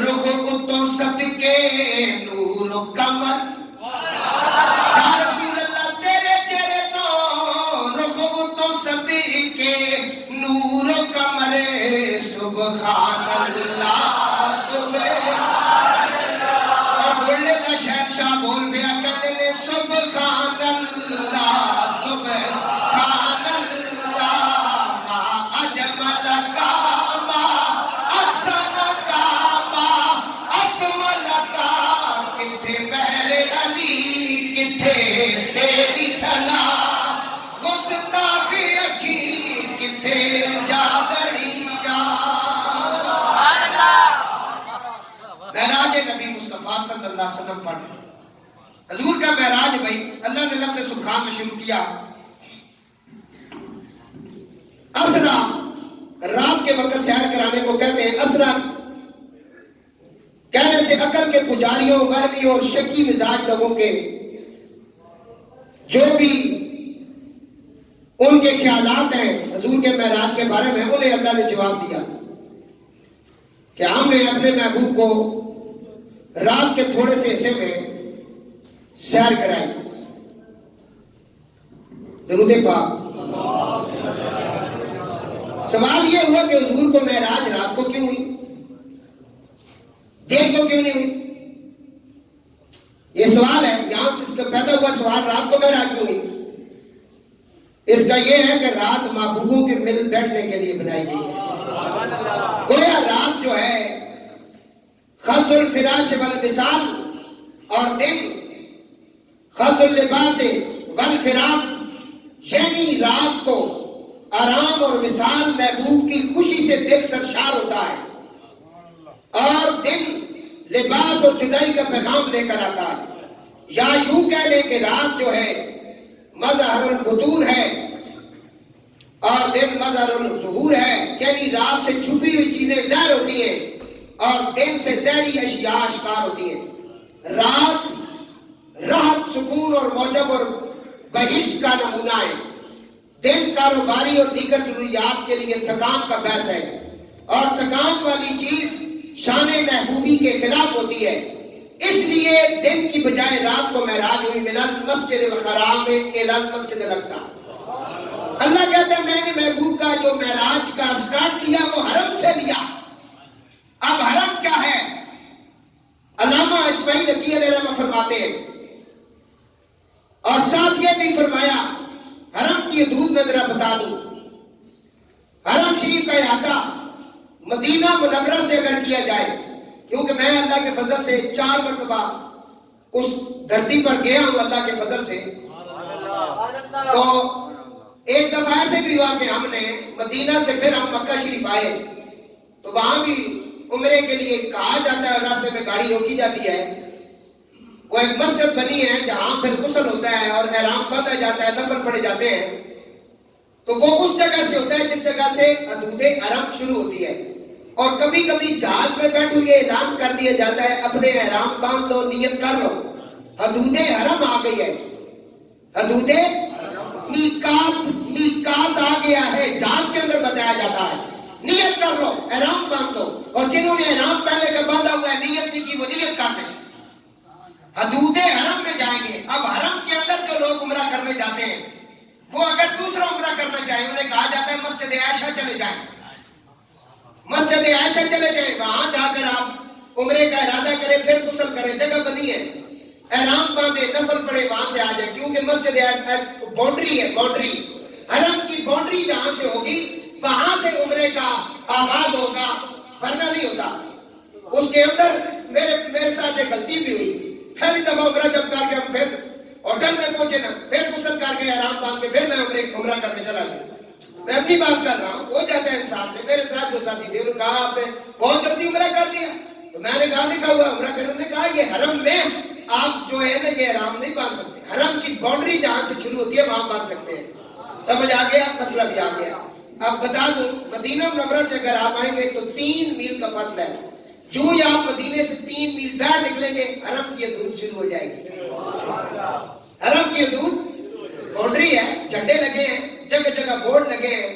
رخ تو صدقے نور و قمر، یا رسول اللہ تیرے چہرے تو رخ تو صدقے نور و قمر سبحان اللہ سبحان اللہ۔ اور بولنے دا شہنشاہ بول پیا کہتے نے سبحان اللہ سبحان اللہ۔ ما اجمل کا ما احسن کا ما اکمل کا، کتھے مہر علی کتھے تیری ثنا، گستاخ اکھی کتھے جادڑیا۔ معراج نبی مصطفیٰ صلی اللہ علیہ وسلم پڑھ، حضور کا معراج بھائی اللہ نے لفظ سبحان میں شروع کیا، کے وقت سیر کرانے کو کہتے ہیں. اسرا کہنے سے عقل کے پجاریوں، وہمیوں اور شکی مزاج لوگوں کے جو بھی ان کے خیالات ہیں حضور کے معراج کے بارے میں، انہیں اللہ نے جواب دیا کہ ہم نے اپنے محبوب کو رات کے تھوڑے سے حصے میں سیر کرائی. درود پاک. سوال یہ ہوا کہ حضور کو معراج رات کو کیوں ہوئی، دن کو کیوں نہیں ہوئی؟ یہ سوال ہے. یہاں اس کا پیدا ہوا سوال رات کو معراج کیوں ہوئی. اس کا یہ ہے کہ رات محبوبوں کے مل بیٹھنے کے لیے بنائی گئی ہے. گویا رات جو ہے خص الفراش والوصال اور دن خص اللباس والفراق، یعنی رات کو آرام اور وصال محبوب کی خوشی سے دل سرشار ہوتا ہے، اور دن لباس اور جدائی کا پیغام لے کر آتا ہے. یا یوں کہہ لیں کہ رات جو ہے مظہر البطون ہے اور دن مظہر الظہور ہے، یعنی رات سے چھپی ہوئی چیزیں ظاہر ہوتی ہیں اور دن سے ظاہری اشیاء اشکار ہوتی ہیں. رات راحت، سکون اور موجب اور بہشت کا نمونہ ہے. دن کاروباری اور دیگر ضروریات کے لیے تھکان کا باعث ہے، اور تھکان والی چیز شان محبوبی کے خلاف ہوتی ہے. اس لیے دن کی بجائے رات کو معراج ہوئی. من المسجد الحرام الی المسجد الاقصی. اللہ کہتا ہے میں نے محبوب کا جو معراج کا سٹارٹ لیا وہ حرم سے لیا. اب حرم کیا ہے؟ علامہ اسماعیل عقیل علیہ الرحمہ فرماتے ہیں، اور ساتھ یہ بھی فرمایا حرم کی حدود میں ذرا بتا دوں. حرم شریف کا احاطہ مدینہ منورہ سے اگر کیا جائے، کیونکہ میں اللہ کے فضل سے 4 مرتبہ اس دھرتی پر گیا ہوں اللہ کے فضل سے، تو ایک دفعہ ایسے بھی ہوا کہ ہم نے مدینہ سے پھر ہم مکہ شریف آئے تو وہاں بھی عمرے کے لیے کہا جاتا ہے، راستے میں گاڑی روکی جاتی ہے. وہ ایک مسجد بنی ہے جہاں پھر غسل ہوتا ہے اور احرام باندھا جاتا ہے، نفل پڑھے جاتے ہیں. تو وہ اس جگہ سے ہوتا ہے جس جگہ سے حدود حرم شروع ہوتی ہے. اور کبھی کبھی جہاز میں بیٹھے ہوئے اعلان کر دیا جاتا ہے اپنے احرام باندھ لو، نیت کر لو، حدود حرم آ گئی ہے، حدود میقات آ گیا ہے. جہاز کے اندر بتایا جاتا ہے نیت کر لو، احرام باندھ لو. اور جنہوں نے احرام پہلے کا باندھا ہوا ہے نیت نہیں کی وہ نیت کر لیں، حدود حرم میں جائیں گے. اب حرم کے اندر جو لوگ عمرہ کرنے جاتے ہیں وہ اگر دوسرا عمرہ کرنا چاہیں، انہیں کہا جاتا ہے مسجد عائشہ چلے جائیں، مسجد عائشہ چلے جائیں، وہاں جا کر آپ عمرے کا ارادہ کریں، پھر غسل کریں. جگہ بنی ہے، احرام باندھے، نفل پڑھے، وہاں سے آ جائیں. کیونکہ مسجد باؤنڈری ہے، باؤنڈری حرم کی باؤنڈری جہاں سے ہوگی وہاں سے عمرے کا آغاز ہوگا، ورنہ نہیں ہوتا. اس کے اندر میرے ساتھ ایک غلطی بھی ہوئی. پہلی دفعہ عمرہ جب کر کے ہم پھر ہوٹل میں پہنچے نا، پھر غسل کر کے احرام باندھ کے پھر میں عمرہ کرنے چلا گیا. میں اپنی بات کر رہا ہوں، ہو جاتا ہے انسان سے. میرے ساتھ جو ساتھی تھے انہوں نے کہا آپ نے بہت جلدی عمرہ کر لیا. تو میں نے کہا لکھا ہوا عمرہ کرنے، نے کہا یہ حرم میں آپ جو ہے نا یہ احرام نہیں باندھ سکتے، حرم کی باؤنڈری جہاں سے شروع ہوتی ہے وہاں باندھ سکتے ہیں. سمجھ آ گیا؟ مسئلہ بھی آ گیا. اب بتا دوں مدینہ منورہ سے اگر آپ آئیں گے تو 3 میل کا فاصلہ ہے. جو ہی آپ مدینے سے 3 میل باہر نکلیں گے حرم کی حدود شروع ہو جائے گی. حرم کی حدود باؤنڈری ہے، جھنڈے لگے ہیں، جگہ جگہ بورڈ لگے ہیں،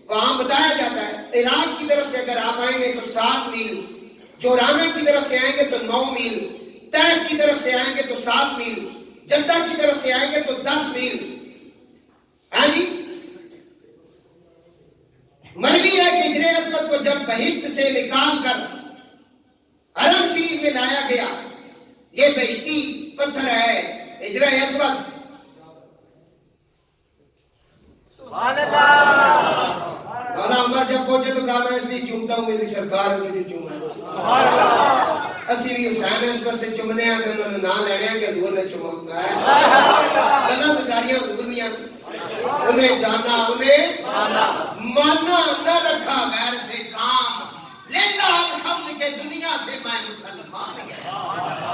وہاں بتایا جاتا ہے. عراق کی طرف سے اگر آپ آئیں گے تو 7 میل، جورانہ کی طرف سے آئیں گے تو 9 میل، طیف کی طرف سے آئیں گے تو 7 میل، جدہ کی طرف سے آئیں گے تو 10 میل. ہاں جی. مروی ہے کہ حجر اسود کو جب بہشت سے نکال کر حرم شریف میں لایا گیا، یہ بہشتی پتھر ہے حجر اسود. سبحان اللہ. مولا عمر جب پہنچے تو کہا میں اس لیے چومتا ہوں میری سرکار ہے تجھے چوما ہے. سبحان اللہ. اسی بھی حسین اس واسطے چومنے ہیں کہ انہوں نے نام لینے ہیں کہ حضور نے چوما ہے. گلاں تو ساریاں حضور میاں، انہیں جانا انہیں مانا نہ رکھا غیر سے کام، للہ الحمد کہ دنیا سے میں مسلمان گیا.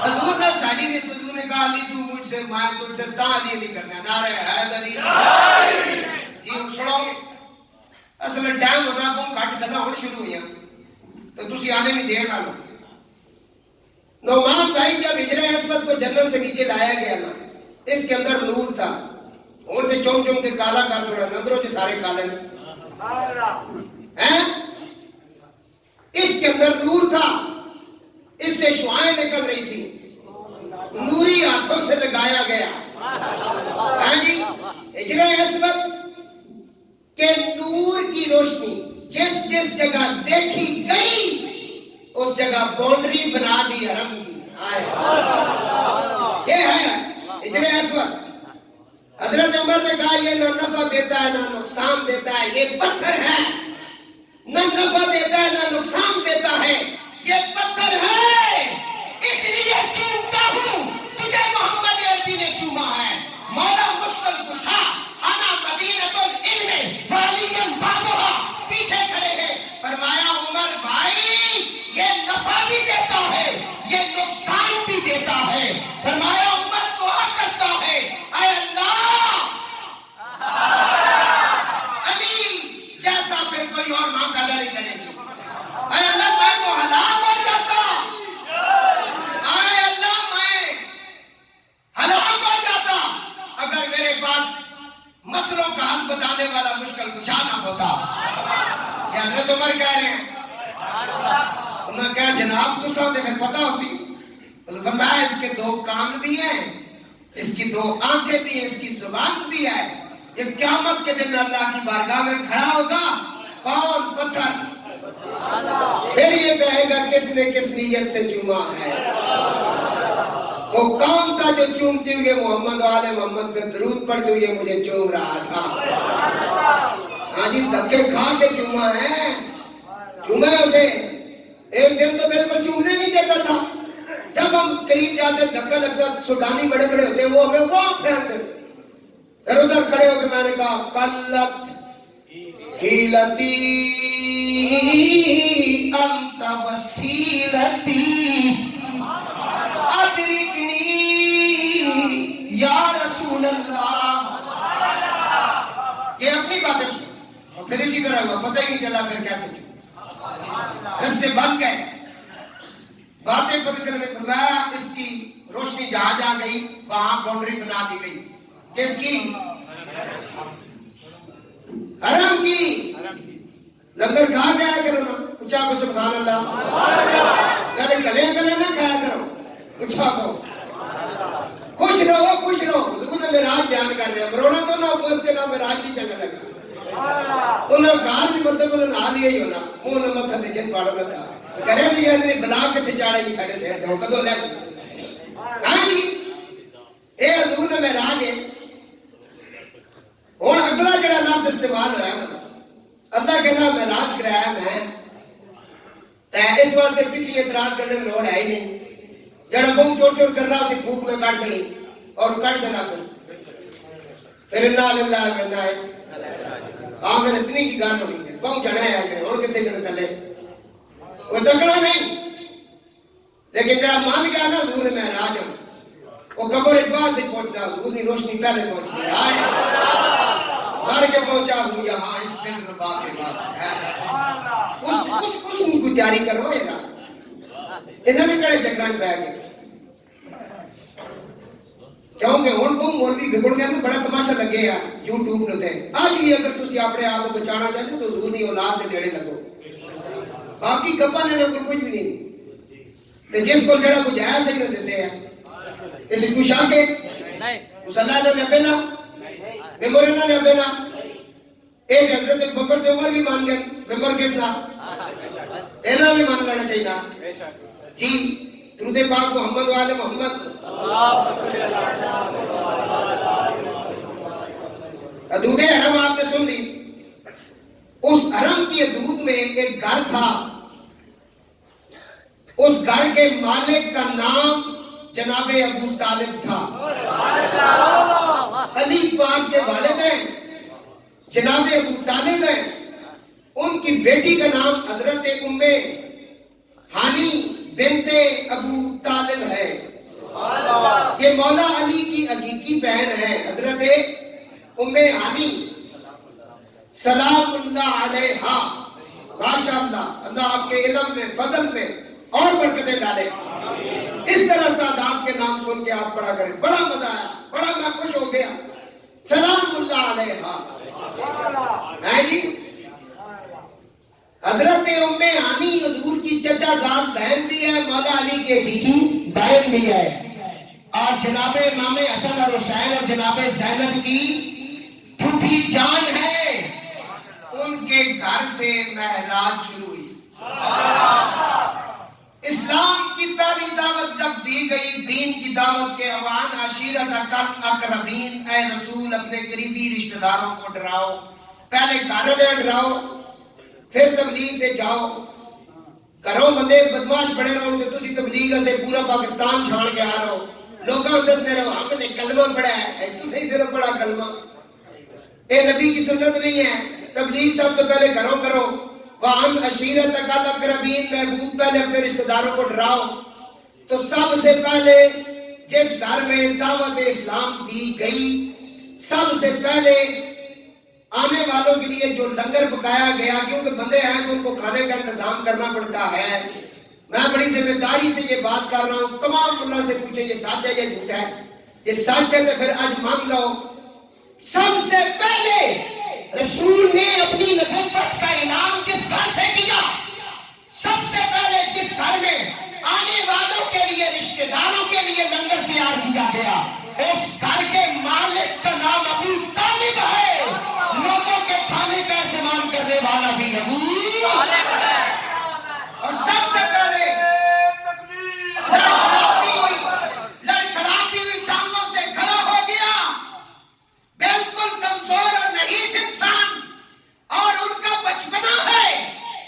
حضور نے ساڑی نے حضور نے کہا علی تو مجھ سے میں تجھ سے علی نہیں کرنا. نعرہ حیدری جی سنو. اصل ٹائم ہونا کو کٹ گلا ہوں شروع ہوئی تو تسی آنے میں دیر نہ لو. نعمان بھائی جب حجر اسود کو جنت سے نیچے لایا گیا نا، اس کے اندر نور تھا. اور تے چوم چوم کے کالا کر چھوڑا، اندروں سے سارے کالے ہیں. اس کے اندر نور تھا، اس سے شعائیں نکل رہی تھی، نوری ہاتھوں سے لگایا گیا. ہاں جی، حجر اسود کہ نور کی روشنی جس جس جگہ دیکھی گئی اس جگہ باؤنڈری بنا دی حرم کی. یہ ہے حجر اسود. حضرت عمر نے کہا یہ نہ نفع دیتا ہے نہ نقصان دیتا ہے، یہ پتھر ہے. نہ نفع دیتا ہے نہ نقصان دیتا ہے، یہ پتھر ہے. اس لیے چومتا ہوں تجھے محمد عربی نے چوما ہے. مولا مشکل کشا انا مدینۃ العلم والیم بابھا پیچھے کھڑے ہیں. فرمایا عمر بھائی یہ نفع بھی دیتا ہے یہ نقصان بھی دیتا ہے. فرمایا عمر دعا کرتا ہے اے اللہ علی جیسا پھر کوئی اور ماں پیدا نہیں کرے گی. اے اللہ میں تو ہلاک ہو جاتا، اے اللہ میں ہلاک ہو جاتا اگر میرے پاس مسئلوں کا حل بتانے والا مشکل کشا نہ ہوتا. یہ حضرت عمر کہہ رہے ہیں. انہوں نے کہا جناب تو ساتھ پھر پتا ہو سی. فرمایا اس کے دو کان بھی ہیں، اس کی دو آنکھیں بھی ہیں، اس کی زبان بھی ہے. یہ قیامت کے دن اللہ کی بارگاہ میں کھڑا ہوگا. کون؟ پتھر. پھر یہ کہے گا کس نے کس نیت سے چوما ہے. وہ کون تھا جو چومتے ہوئے محمد و آل محمد پہ درود پڑھتے ہوئے مجھے چوم رہا تھا. ہاں جی، دھکے کھا کے چوما ہے. چوما اسے ایک دن تو بالکل چومنے نہیں دیتا تھا. جب ہم قریب جاتے دھکا لگتا، سوڈانی بڑے بڑے ہوتے ہیں وہ ہمیں وہاں پھینک دیتے. پھر ادھر کھڑے ہو کے میں نے کہا قلت حیلتی انت وسیلتی ادرکنی یا رسول اللہ. یہ اپنی باتیں سن اور پھر اسی طرح ہوا، پتہ ہی نہیں چلا پھر کیسے کی. رستے بند گئے، باتیں پتہ کرنے. فرمایا اس کی روشنی جہاں جہاں گئی وہاں باؤنڈری بنا دی گئی. کس کی؟ حرم کی. لنگر کھا گیا کرو نا، اچھا کو سبحان اللہ. گلے گلے نہ کھایا کرو، اچھا کو خوش رہو خوش رہو. حضور نے معراج بیان کر رہے ہیں. مروڑا تو نہ بولتے نہ معراج کی جگہ لگا. انہوں کہا بھی مطلب انہوں نے آ لیا ہی ہونا، منہ نہ متھا تے جن پاڑو نہ تھا کرے لیا نے بلا کے تے چاڑا ہی ساڈے سر تے کدوں لے سکے. ہاں جی، اے حضور نے معراج ہے. ہن اگلا جڑا لفظ استعمال ہوا ہے اللہ کہنا معراج کرایا میں تے اس واسطے کسی اعتراض کرنے لوڑ ہے ہی نہیں. جڑا بہو چور چور کر رہا اسی پھوک میں کاٹ دینی اور کاٹ دینا. پھر انا للہ و انا ہاں میں اتنی کی گل ہونی ہے. بہو جڑا ہے ہن کتے جڑے تھلے وہ تکڑا نہیں. لیکن جڑا مان گیا نا حضور معراج وہ قبر بعد نہیں پہنچنا، حضور کی روشنی پہلے پہنچ گئی. مر کے پہنچا ہوں یہاں اس دل ربا کے بعد ہے. اس کی کوئی تیاری کرو یار. انہوں نے کڑے چکران پہ گئے کیونکہ ہوں وہ مولوی بگڑ گیا نا. بڑا تماشا لگے گا یوٹیوب نے. آج بھی اگر تسی اپنے آپ کو بچانا چاہتے تو حضور کی اولاد کے نیڑے لگو. باقی گپا نے کچھ بھی نہیں. جس کو جڑا کچھ ہے صحیح نہ دیتے ہیں اس کو شک ہے. مصلی نے نبے نا ممبر نہ نبے نا. ایک حضرت بکر تے عمر بھی مان گئے ممبر کس نا اینا بھی مان لینا چاہیے نا جی. درود پاک محمد و آل محمد. حدود حرم آپ نے سن لی. اس حرم کی حدود میں ایک گھر تھا. اس گھر کے مالک کا نام جناب ابو طالب تھا. علی پاک کے والد ہیں جناب ابو طالب ہیں. ان کی بیٹی کا نام حضرت ام ہانی بنت ابو طالب ہے. یہ مولا علی کی حقیقی بہن ہے حضرت ام ہانی سلام اللہ علیہا. ماشاءاللہ اللہ آپ کے علم میں فضل میں اور برکتیں ڈالے. اس طرح سادات کے نام سن کے آپ پڑھا کریں. بڑا مزہ آیا, بڑا میں خوش ہو گیا. سلام اللہ علیہا ہے جی. حضرت ام ہانی حضور کی چچا زاد بہن بھی ہے, مولا علی کے حقیقی بہن بھی ہے, اور جناب امام حسن اور حسین اور جناب زینب کی پھوپھی جان ہے. ان کے گھر سے معراج شروع ہوئی. اسلام کی پہلی دعوت جب دی گئی, دین کی دعوت کے اوان عشیرت اقربین, اے رسول اپنے قریبی رشتہ داروں کو ڈراؤ. پہلے گھر والے ڈراؤ, پھر تبلیغ دے جاؤ. گھروں بندے بدماش بڑے رہو کہ تسی تبلیغ سے پورا پاکستان چھاڑ کے آ رہو. لوگوں دستے رہو ہم نے کلمہ پڑھا ہے, تسی صرف پڑھا کلمہ. اے نبی کی سنت نہیں ہے. تبلیغ سب تو پہلے گھروں کرو. وَعَنْ عَشِيرَتَكَ الْأَقْرَبِينَ, محبوب پہلے اپنے رشتہ داروں کو ڈراؤ. تو سب سے پہلے جس گھر میں دعوت اسلام دی گئی, سب سے پہلے آنے والوں کے لیے جو لنگر پکایا گیا, کیونکہ بندے ہیں تو ان کو کھانے کا انتظام کرنا پڑتا ہے. میں بڑی ذمہ داری سے یہ بات کر رہا ہوں. تمام اللہ سے پوچھیں یہ سچ ہے یا جھوٹ ہے. یہ سچ ہے تو پھر آج مان لو. سب سے پہلے رسول نے اپنی نبوت کا اعلان جس گھر سے کیا, سب سے پہلے جس گھر میں آنے والوں کے لیے رشتہ داروں کے لیے لنگر تیار کیا گیا, اس گھر کے مالک کا نام ابو طالب ہے. لوگوں کے کھانے کا اہتمام کرنے والا بھی ابو طالب ہے. اور سب سے پہلے لڑکھڑاتی ہوئی ٹانگوں سے کھڑا ہو گیا, بالکل کمزور اور نحیف انسان, اور ان کا بچپنا ہے.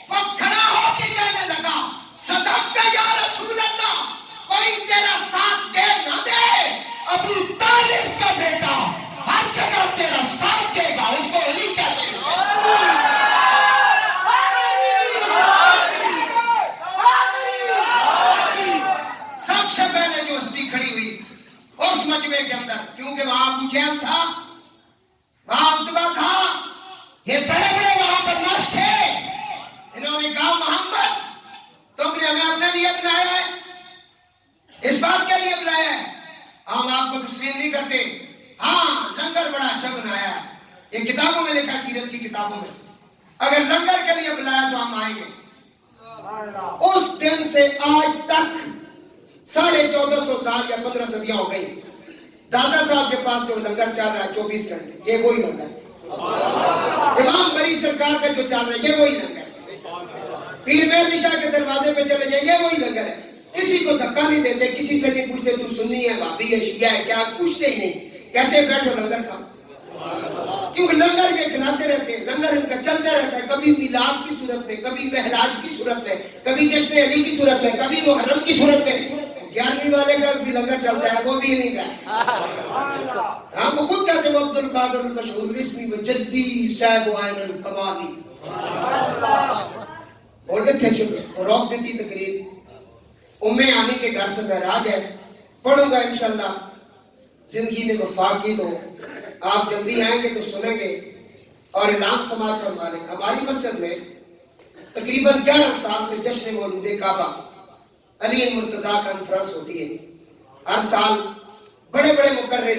وہ کھڑا ہو کے کہنے لگا صدقت یا رسول اللہ, کوئی تیرا ساتھ دے نہ دے, ابو طالب کا بیٹا ہر جگہ تیرا ساتھ دے گا. اس کو علی کہتے ہیں. سب سے پہلے جو ہستی کھڑی ہوئی اس مجمع کے اندر, کیونکہ وہاں ابو جہل تھا, وہاں عتبہ تھا, یہ بڑے بڑے وہاں بدماش تھے. انہوں نے کہا محمد تم نے ہمیں اپنے لیے بلایا ہے, اس بات کے لیے بلایا ہے, ہم آپ کو تسلیم نہیں کرتے. ہاں لنگر بڑا اچھا بنایا ہے, یہ کتابوں میں لکھا, سیرت کی کتابوں میں. اگر لنگر کے لیے بلایا تو ہم آئیں گے. اس دن سے آج تک 1450 سال یا 15 صدیاں ہو گئی. دادا صاحب کے پاس جو لنگر چل رہا ہے 24 گھنٹے, یہ وہی لنگر ہے. امام بری سرکار کا جو چل رہا ہے یہ وہی لنگر ہے. پیر مہر شاہ کے دروازے پہ چلے جائیں یہ وہی لنگر ہے. کسی کو دھکا نہیں دیتے, کسی سے نہیں پوچھتے تو سنی ہے, بھابی ہے, شیعہ ہے, کیا پوچھتے ہی نہیں. کہتے ہیں بیٹھو لنگر کھاؤ. کیونکہ لنگر کے کھلاتے رہتے ہیں, لنگر ان کا چلتا رہتا ہے. کبھی میلاد کی صورت میں, کبھی معراج کی صورت میں, کبھی جشن علی کی صورت میں, کبھی محرم کی صورت میں. 11ویں والے کا بھی لنگر چلتا ہے, وہ بھی نہیں گیا. ہم خود کہتے ہیں عبد القادر المشہور اسمی و جدی صاحب عین الکمالی. اور کہتے ہیں روک دیتی تقریر. ام ہانی کے گھر سے معراج ہے, پڑھوں گا انشاءاللہ. زندگی میں وفا کی تو آپ جلدی آئیں گے تو سنیں گے. اور اعلان سماعت فرما لیں. ہماری مسجد میں تقریباً 11 سال سے جشن مولود کعبہ علی مرتضیٰ کانفرنس ہوتی ہے. ہر سال بڑے بڑے مقرر